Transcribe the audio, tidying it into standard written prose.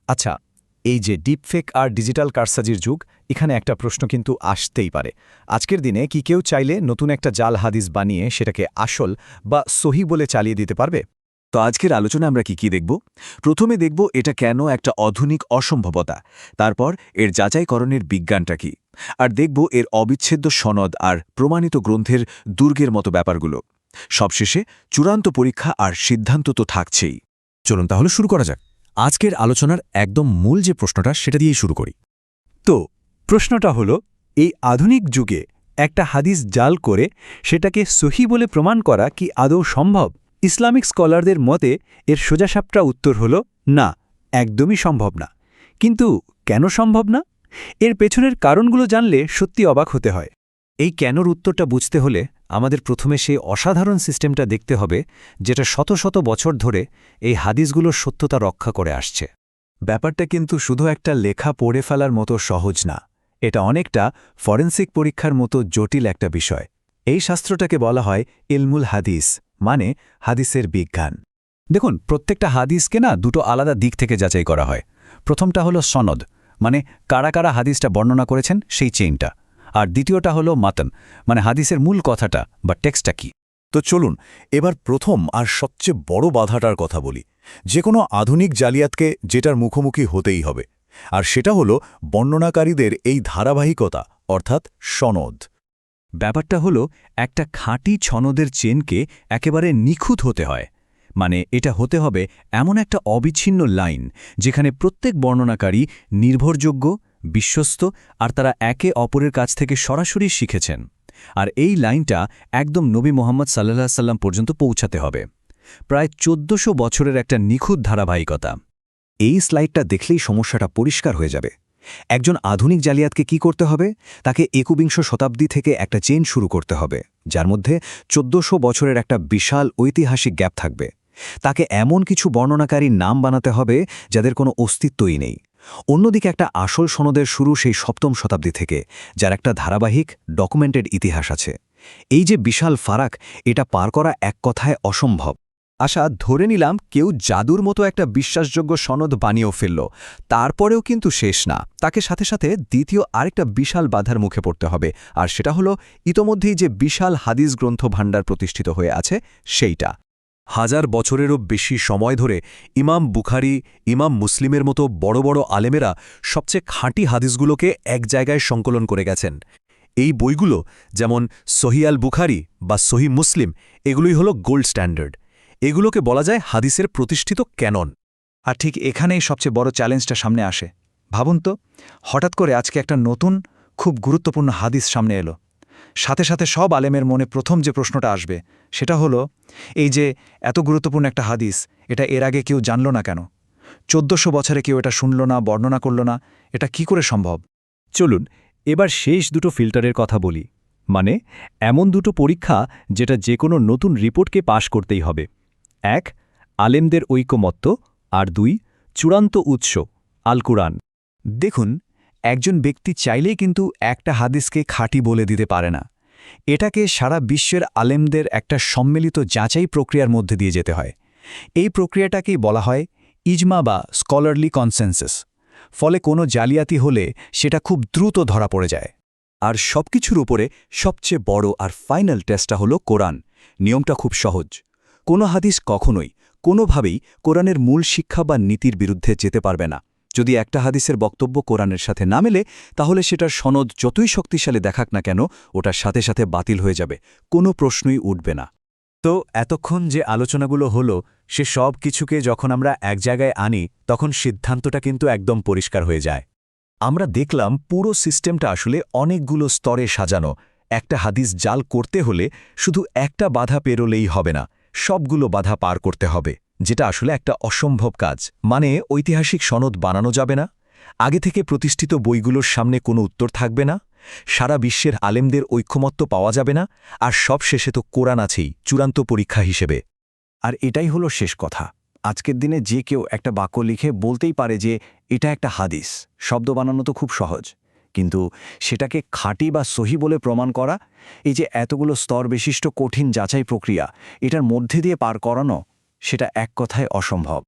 আচ্ছা, এই যে ডিপফেক আর ডিজিটাল কারসাজির যুগ, এখানে একটা প্রশ্ন কিন্তু আসতেই পারে। আজকের দিনে কি কেউ চাইলে নতুন একটা জাল হাদিস বানিয়ে সেটাকে আসল বা সহি বলে চালিয়ে দিতে পারবে? তো আজকের আলোচনা আমরা কি দেখব? প্রথমে দেখব এটা কেন একটা আধুনিক অসম্ভবতা, তারপর এর যাচাইকরণের বিজ্ঞানটা কি, আর দেখব এর অবিচ্ছেদ্য সনদ আর প্রমাণিত গ্রন্থের দুর্গের মতো ব্যাপারগুলো। সবশেষে চূড়ান্ত পরীক্ষা আর সিদ্ধান্ত তো থাকছেই। চলুন তাহলে শুরু করা যাক। আজকের আলোচনার একদম মূল যে প্রশ্নটা সেটা দিয়েই শুরু করি। তো প্রশ্নটা হলো, এই আধুনিক যুগে একটা হাদিস জাল করে সেটাকে সহি বলে প্রমাণ করা কি আদৌ সম্ভব? ইসলামিক স্কলারদের মতে এর সোজাসাপটা উত্তর হলো না, একদমই সম্ভব না। কিন্তু কেন সম্ভব না? এর পেছনের কারণগুলো জানলে সত্যি অবাক হতে হয়। এই কেনর উত্তরটা বুঝতে হলে আমাদের প্রথমে সেই অসাধারণ সিস্টেমটা দেখতে হবে যেটা শত শত বছর ধরে এই হাদিসগুলোর সত্যতা রক্ষা করে আসছে। ব্যাপারটা কিন্তু শুধু একটা লেখা পড়ে ফেলার মতো সহজ না, এটা অনেকটা ফরেন্সিক পরীক্ষার মতো জটিল একটা বিষয়। এই শাস্ত্রটাকে বলা হয় ইলমুল হাদিস, মানে হাদিসের বিজ্ঞান। দেখুন, প্রত্যেকটা হাদিসকে না দুটো আলাদা দিক থেকে যাচাই করা হয়। প্রথমটা হলো সনদ, মানে কারা কারা হাদিসটা বর্ণনা করেছেন সেই চেইনটা। আর দ্বিতীয়টা হলো মাতন, মানে হাদিসের মূল কথাটা বা টেক্সটটা কি। তো চলুন এবার প্রথম আর সবচেয়ে বড় বাধাটার কথা বলি, যে কোনো আধুনিক জালিয়াতকে যেটার মুখোমুখি হতেই হবে, আর সেটা হলো বর্ণনাকারীদের এই ধারাবাহিকতা, অর্থাৎ সনদ। ব্যাপারটা হলো, একটা খাঁটি ছনদের চেনকে একেবারে নিখুঁত হতে হয়। মানে এটা হতে হবে এমন একটা অবিচ্ছিন্ন লাইন যেখানে প্রত্যেক বর্ণনাকারী নির্ভরযোগ্য, বিশ্বস্ত, আর তারা একে অপরের কাছ থেকে সরাসরি শিখেছেন। আর এই লাইনটা একদম নবী মোহাম্মদ সাল্লাল্লাহু সাল্লাম পর্যন্ত পৌঁছাতে হবে। প্রায় ১৪০০ বছরের একটা নিখুঁত ধারাবাহিকতা। এই স্লাইডটা দেখলেই সমস্যাটা পরিষ্কার হয়ে যাবে। একজন আধুনিক জালিয়াতকে কি করতে হবে? তাকে একবিংশ শতাব্দী থেকে একটা চেইন শুরু করতে হবে, যার মধ্যে ১৪০০ বছরের একটা বিশাল ঐতিহাসিক গ্যাপ থাকবে। তাকে এমন কিছু বর্ণনাকারীর নাম বানাতে হবে যাদের কোনো অস্তিত্বই নেই। অন্যদিকে একটা আসল সনদের শুরু সেই ৭ম শতাব্দী থেকে, যার একটা ধারাবাহিক ডকুমেন্টেড ইতিহাস আছে। এই যে বিশাল ফারাক, এটা পার করা এক কথায় অসম্ভব। আশা, ধরে নিলাম কেউ জাদুর মতো একটা বিশ্বাসযোগ্য সনদ বানিয়েও ফেলল, তারপরেও কিন্তু শেষ না। তাকে সাথে সাথে দ্বিতীয় আরেকটা বিশাল বাধার মুখে পড়তে হবে, আর সেটা হলো ইতোমধ্যেই যে বিশাল হাদিস গ্রন্থ ভাণ্ডার প্রতিষ্ঠিত হয়ে আছে সেইটা। হাজার বছরেরও বেশি সময় ধরে ইমাম বুখারী, ইমাম মুসলিমের মতো বড় বড় আলেমেরা সবচেয়ে খাঁটি হাদিসগুলোকে এক জায়গায় সংকলন করে গেছেন। এই বইগুলো, যেমন সহি আল বুখারী বা সহি মুসলিম, এগুলোই হলো গোল্ড স্ট্যান্ডার্ড। এগুলোকে বলা যায় হাদিসের প্রতিষ্ঠিত ক্যানন। আর ঠিক এখানেই সবচেয়ে বড় চ্যালেঞ্জটা সামনে আসে। ভাবুন তো, হঠাৎ করে আজকে একটা নতুন, খুব গুরুত্বপূর্ণ হাদিস সামনে এলো। সাথে সাথে সব আলেমের মনে প্রথম যে প্রশ্নটা আসবে সেটা হলো, এই যে এত গুরুত্বপূর্ণ একটা হাদিস, এটা এর আগে কেউ জানল না কেন? ১৪০০ বছরে কেউ এটা শুনল না, বর্ণনা করল না, এটা কি করে সম্ভব? চলুন এবার শেষ দুটো ফিল্টারের কথা বলি। মানে এমন দুটো পরীক্ষা যেটা যে কোনো নতুন রিপোর্টকে পাশ করতেই হবে। ১, আলেমদের ঐকমত্য, আর ২, চূড়ান্ত উৎস আল কুরআন। দেখুন, একজন ব্যক্তি চাইলেই কিন্তু একটা হাদিসকে খাঁটি বলে দিতে পারে না। এটাকে সারা বিশ্বের আলেমদের একটা সম্মিলিত যাচাই প্রক্রিয়ার মধ্যে দিয়ে যেতে হয়। এই প্রক্রিয়াটাকেই বলা হয় ইজমা বা স্কলারলি কনসেনসাস। ফলে কোনো জালিয়াতি হলে সেটা খুব দ্রুত ধরা পড়ে যায়। আর সবকিছুর উপরে সবচেয়ে বড় আর ফাইনাল টেস্টটা হলো কোরআন। নিয়মটা খুব সহজ। কোনো হাদিস কখনোই, কোনোভাবেই কোরআনের মূল শিক্ষা বা নীতির বিরুদ্ধে যেতে পারবে না। যদি একটা হাদিসের বক্তব্য কোরআনের সাথে না মেলে, তাহলে সেটার সনদ যতই শক্তিশালী দেখাক না কেন, ওটার সাথে সাথে বাতিল হয়ে যাবে, কোনো প্রশ্নই উঠবে না। তো এতক্ষণ যে আলোচনাগুলো হলো, সে সব কিছুকে যখন আমরা এক জায়গায় আনি, তখন সিদ্ধান্তটা কিন্তু একদম পরিষ্কার হয়ে যায়। আমরা দেখলাম পুরো সিস্টেমটা আসলে অনেকগুলো স্তরে সাজানো। একটা হাদিস জাল করতে হলে শুধু একটা বাধা পেরোলেই হবে না, সবগুলো বাধা পার করতে হবে, যেটা আসলে একটা অসম্ভব কাজ। মানে ঐতিহাসিক সনদ বানানো যাবে না, আগে থেকে প্রতিষ্ঠিত বইগুলোর সামনে কোনো উত্তর থাকবে না, সারা বিশ্বের আলেমদের ঐক্যমত্য পাওয়া যাবে না, আর সব শেষে তো কোরআন আছেই চূড়ান্ত পরীক্ষা হিসেবে। আর এটাই হলো শেষ কথা। আজকের দিনে যে কেউ একটা বাক্য লিখে বলতেই পারে যে এটা একটা হাদিস। শব্দ বানানো তো খুব সহজ, কিন্তু সেটাকে খাঁটি বা সহি বলে প্রমাণ করা, এই যে এতগুলো স্তর বিশিষ্ট কঠিন যাচাই প্রক্রিয়া, এটার মধ্যে দিয়ে পার করানো, সেটা এক কথায় অসম্ভব।